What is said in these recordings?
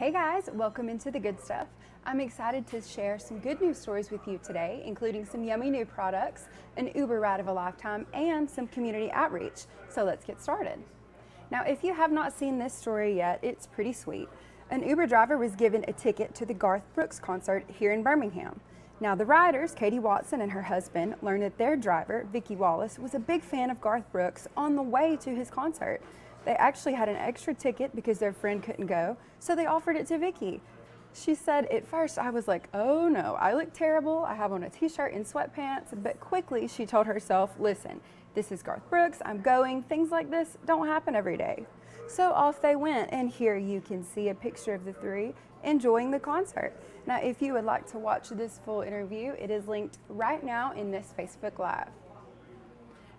Hey guys, welcome into the good stuff. I'm excited to share some good news stories with you today, including some yummy new products, an Uber ride of a lifetime, and some community outreach. So let's get started. Now, if you have not seen this story yet, it's pretty sweet. An Uber driver was given a ticket to the Garth Brooks concert here in Birmingham. Now, the riders, Katie Watson and her husband, learned that their driver, Vicki Wallace, was a big fan of Garth Brooks on the way to his concert. They actually had an extra ticket because their friend couldn't go, so they offered it to Vicki. She said, at first I was like, oh no, I look terrible. I have on a t-shirt and sweatpants, but quickly she told herself, listen, this is Garth Brooks, I'm going. Things like this don't happen every day. So off they went, and here you can see a picture of the three enjoying the concert. Now, if you would like to watch this full interview, it is linked right now in this Facebook Live.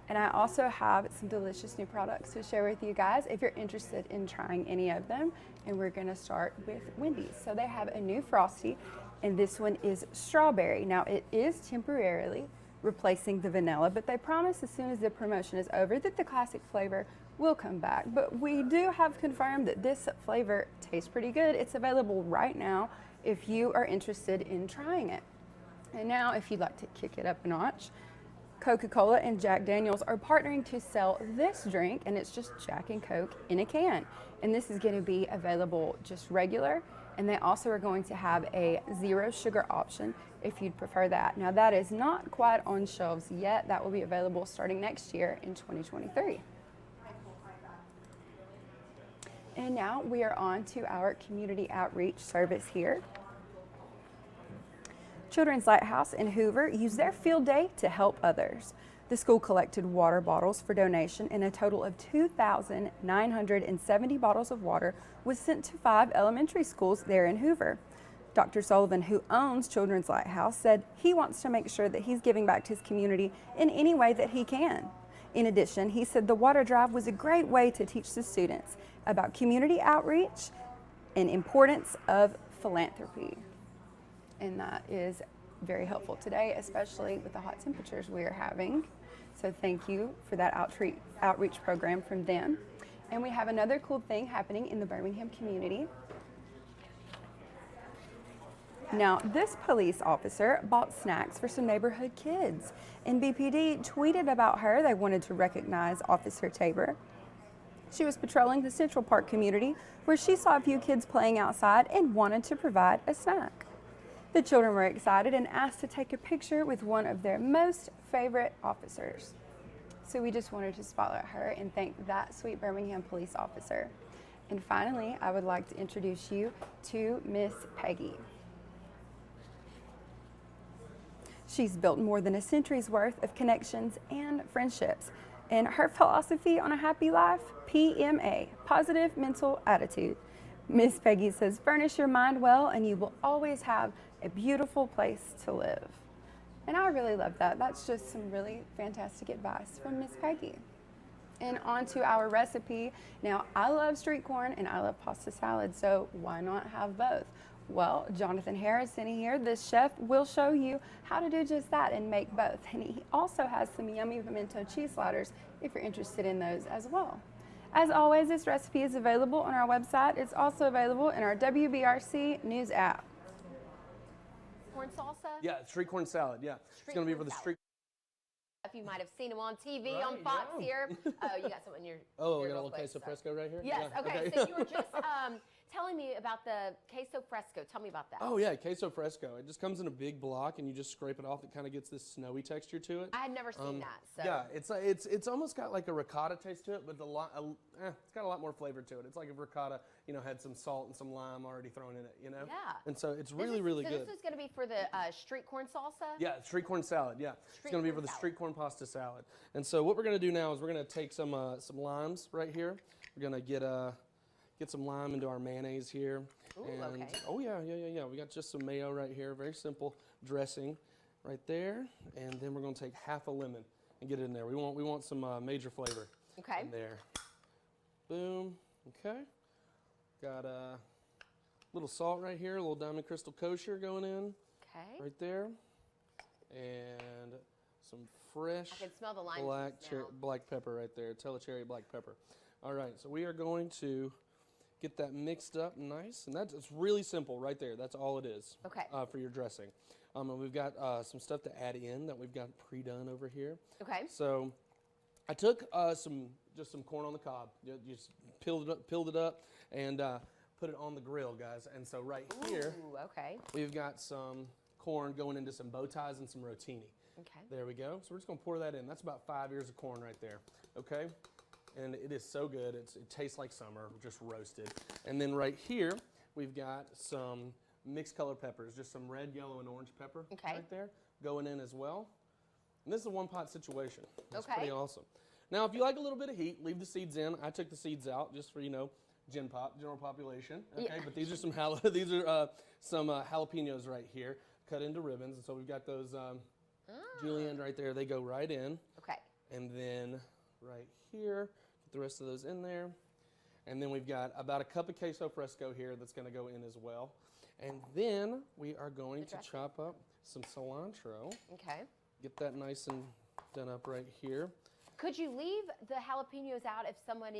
And I also have some delicious new products to share with you guys if you're interested in trying any of them. And we're gonna start with Wendy's. So they have a new Frosty, and this one is strawberry. Now it is temporarily replacing the vanilla, but they promise as soon as the promotion is over that the classic flavor will come back. But we do have confirmed that this flavor tastes pretty good. It's available right now if you are interested in trying it. And now if you'd like to kick it up a notch, Coca-Cola and Jack Daniels are partnering to sell this drink, and it's just Jack and Coke in a can. And this is going to be available just regular, and they also are going to have a zero sugar option if you'd prefer that. Now that is not quite on shelves yet. That will be available starting next year in 2023. And now we are on to our community outreach service here. Children's Lighthouse in Hoover used their field day to help others. The school collected water bottles for donation, and a total of 2,970 bottles of water was sent to 5 elementary schools there in Hoover. Dr. Sullivan, who owns Children's Lighthouse, said he wants to make sure that he's giving back to his community in any way that he can. In addition, he said the water drive was a great way to teach the students about community outreach and importance of philanthropy. And that is very helpful today, especially with the hot temperatures we are having. So thank you for that outreach program from them. And we have another cool thing happening in the Birmingham community. Now, this police officer bought snacks for some neighborhood kids, and BPD tweeted about her. They wanted to recognize Officer Tabor. She was patrolling the Central Park community where she saw a few kids playing outside and wanted to provide a snack. The children were excited and asked to take a picture with one of their most favorite officers. So we just wanted to spotlight her and thank that sweet Birmingham police officer. And finally, I would like to introduce you to Miss Peggy. She's built more than a century's worth of connections and friendships. And her philosophy on a happy life, PMA, positive mental attitude. Miss Peggy says, furnish your mind well and you will always have a beautiful place to live. And I really love that. That's just some really fantastic advice from Miss Peggy. And on to our recipe. Now, I love street corn and I love pasta salad, so why not have both? Well, Jonathan Harrison here, the chef, will show you how to do just that and make both. And he also has some yummy pimento cheese sliders if you're interested in those as well. As always, this recipe is available on our website. It's also available in our WBRC News app. Corn salsa? Yeah, street corn salad, yeah. It's going to be for the street. You might have seen him on TV on Fox here. Oh, you got something in your Oh, we got a little queso fresco right here? Yes, Yeah. okay. So you were just telling me about the queso fresco. Tell me about that. Oh, yeah, queso fresco. It just comes in a big block, and you just scrape it off. It kind of gets this snowy texture to it. I had never seen that. So. Yeah, it's almost got like a ricotta taste to it, but it's got a lot more flavor to it. It's like if ricotta, had some salt and some lime already thrown in it, Yeah. And so it's really good. This is going to be for the street corn salsa? Yeah, street corn salad, yeah. It's going to be for the street corn pasta salad. And so what we're going to do now is we're going to take some limes right here. We're going to get some lime into our mayonnaise here. Ooh, and, okay. Oh, yeah. We got just some mayo right here. Very simple dressing right there. And then we're going to take half a lemon and get it in there. We want some major flavor in there. Boom. Okay. Got a little salt right here, a little Diamond Crystal Kosher going in. Okay. Right there. And some fresh I can smell the lime black pepper right there. Telecherry black pepper. All right, so we are going to get that mixed up nice. And it's really simple right there. That's all it is. Okay. For your dressing. And we've got some stuff to add in that we've got pre-done over here. Okay. So I took just some corn on the cob. You just peeled it up, and put it on the grill, guys. And so right here, okay. we've got some corn going into some bow ties and some rotini. Okay. There we go. So we're just gonna pour that in. That's about 5 ears of corn right there. Okay. And it is so good. It tastes like summer, just roasted. And then right here, we've got some mixed color peppers, just some red, yellow, and orange pepper right there going in as well. And this is a one-pot situation. That's pretty awesome. Now, if you like a little bit of heat, leave the seeds in. I took the seeds out just for, general population. Okay, but these are some jalapenos right here, cut into ribbons. And so we've got those julienne right there. They go right in. Okay. And then right here, get the rest of those in there. And then we've got about a cup of queso fresco here that's going to go in as well. And then we are going to chop up some cilantro. Okay. Get that nice and done up right here. Could you leave the jalapenos out if someone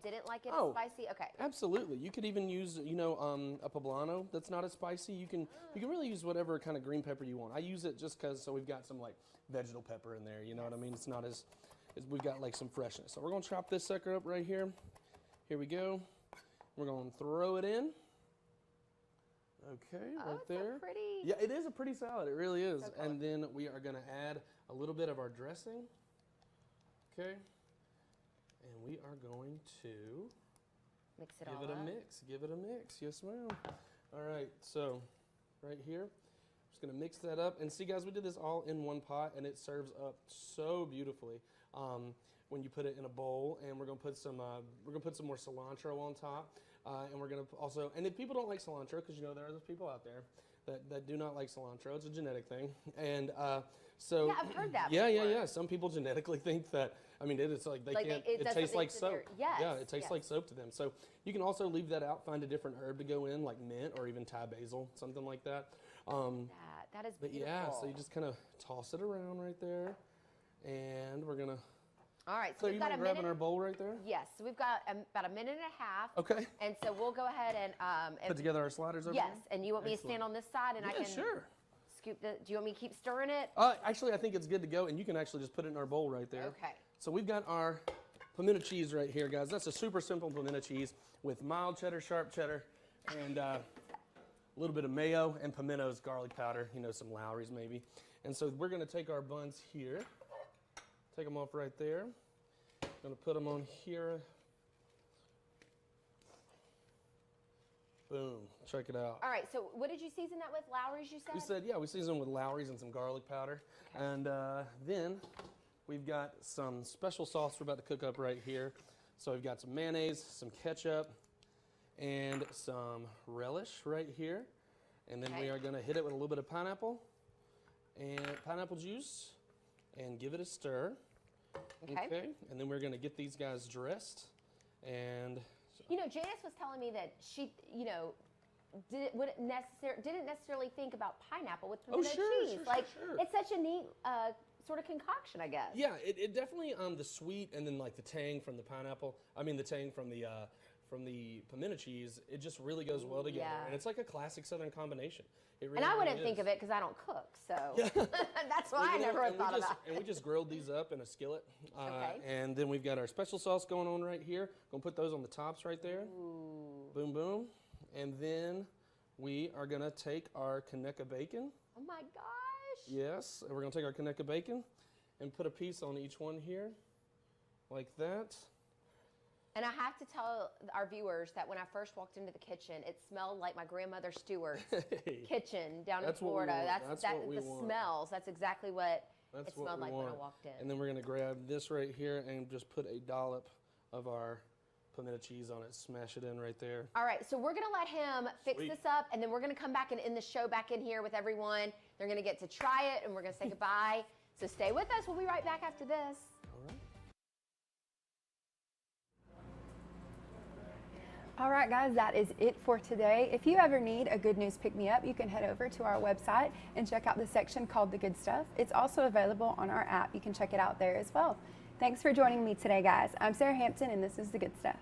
didn't like it spicy? Okay. Absolutely. You could even use, a poblano that's not as spicy. You can really use whatever kind of green pepper you want. I use it just because so we've got some like vegetable pepper in there. You know what I mean? It's not as we've got like some freshness. So we're gonna chop this sucker up right here. Here we go. We're gonna throw it in. Okay, right there. So pretty. Yeah, it is a pretty salad. It really is. So and then we are gonna add a little bit of our dressing. Okay. And we are going to mix it give it a mix. Give it a mix. Yes, ma'am. All right. So right here, just gonna mix that up. And see, guys, we did this all in one pot, and it serves up so beautifully when you put it in a bowl. And we're gonna put some more cilantro on top. And we're gonna also, and if people don't like cilantro, because there are those people out there that do not like cilantro. It's a genetic thing. And so yeah, I've heard that. Yeah. Some people genetically think that. I mean, it's like they can't. It tastes like soap. Yes. Yeah, it tastes like soap to them. So you can also leave that out. Find a different herb to go in, like mint or even Thai basil, something like that. That is beautiful. But yeah, so you just kind of toss it around right there, and we're gonna. All right, so we've got a minute. Grabbing our bowl right there? Yes, so we've got about a minute and a half. Okay. And so we'll go ahead and put together our sliders over there? Yes, and you want me to stand on this side and I can sure. Scoop do you want me to keep stirring it? Actually, I think it's good to go, and you can actually just put it in our bowl right there. Okay. So we've got our pimento cheese right here, guys. That's a super simple pimento cheese with mild cheddar, sharp cheddar, and a little bit of mayo and pimentos, garlic powder, some Lowry's maybe. And so we're going to take our buns here, take them off right there. Going to put them on here. Boom. Check it out. All right, so what did you season that with? Lowry's, you said? We seasoned with Lowry's and some garlic powder. Okay. And then we've got some special sauce we're about to cook up right here. So we've got some mayonnaise, some ketchup, and some relish right here. And then we are going to hit it with a little bit of pineapple and pineapple juice and give it a stir. Okay. And then we're going to get these guys dressed. And Janice was telling me that she, didn't necessarily think about pineapple with pimento cheese. Sure. It's such a neat sort of concoction, I guess. Yeah, it definitely the sweet and then like the tang from the pineapple. I mean the tang from the pimento cheese. It just really goes well together, and it's like a classic Southern combination. It really, and I wouldn't think of it because I don't cook, so that's why I never thought about it. And we just grilled these up in a skillet. And then we've got our special sauce going on right here. Gonna put those on the tops right there. Ooh. Boom, boom. And then we are gonna take our Kaneka bacon. Oh my gosh. Yes, and we're gonna take our Kaneka bacon and put a piece on each one here, like that. And I have to tell our viewers that when I first walked into the kitchen, it smelled like my grandmother Stewart's kitchen down in Florida. That's the smells. That's exactly what it smelled like when I walked in. And then we're gonna grab this right here and just put a dollop of our pimento cheese on it. Smash it in right there. All right, so we're gonna let him fix this up, and then we're gonna come back and end the show back in here with everyone. They're gonna get to try it, and we're gonna say goodbye. So stay with us. We'll be right back after this. All right, guys, that is it for today. If you ever need a good news pick-me-up, you can head over to our website and check out the section called The Good Stuff. It's also available on our app. You can check it out there as well. Thanks for joining me today, guys. I'm Sara Hampton, and this is The Good Stuff.